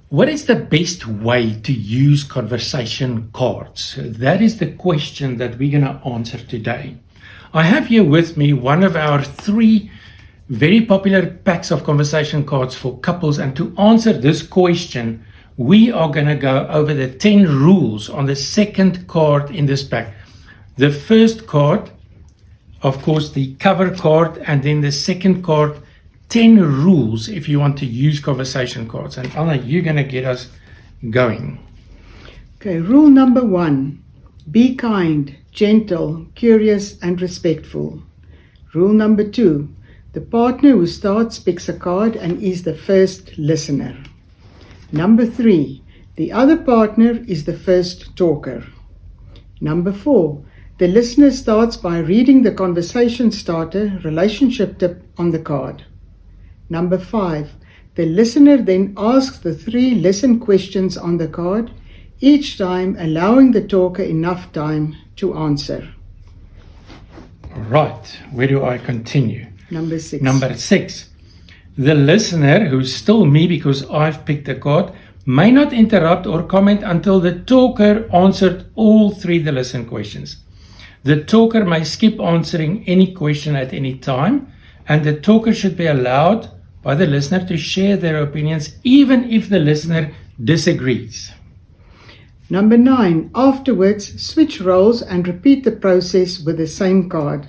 What is the best way to use conversation cards? That is the question that we're going to answer today. I have here with me one of our 3 very popular packs of conversation cards for couples, and to answer this question, we are going to go over the 10 rules on the second card in this pack. The first card, of course, the cover card, and then the second card, 10 rules if you want to use conversation cards. And Anna, you're going to get us going. Okay, rule number 1, be kind, gentle, curious, and respectful. Rule number 2, the partner who starts picks a card and is the first listener. Number 3, the other partner is the first talker. Number 4, the listener starts by reading the conversation starter relationship tip on the card. Number 5, the listener then asks the 3 listen questions on the card, each time allowing the talker enough time to answer. Right, where do I continue? Number 6. Number 6, the listener, who's still me because I've picked a card, may not interrupt or comment until the talker answered all 3 the listen questions. The talker may skip answering any question at any time, and the talker should be allowed by the listener to share their opinions even if the listener disagrees. Number 9, afterwards switch roles and repeat the process with the same card.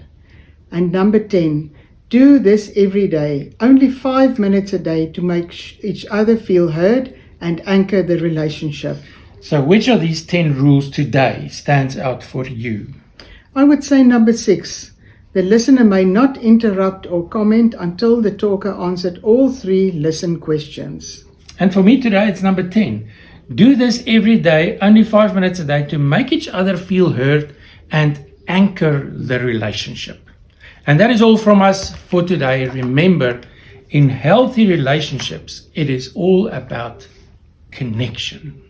And number 10, do this every day, only 5 minutes a day, to make each other feel heard and anchor the relationship. So which of these 10 rules today stands out for you? I would say number 6. The listener may not interrupt or comment until the talker answered all 3 listen questions. And for me today, it's number 10. Do this every day, only 5 minutes a day, to make each other feel heard and anchor the relationship. And that is all from us for today. Remember, in healthy relationships, it is all about connection.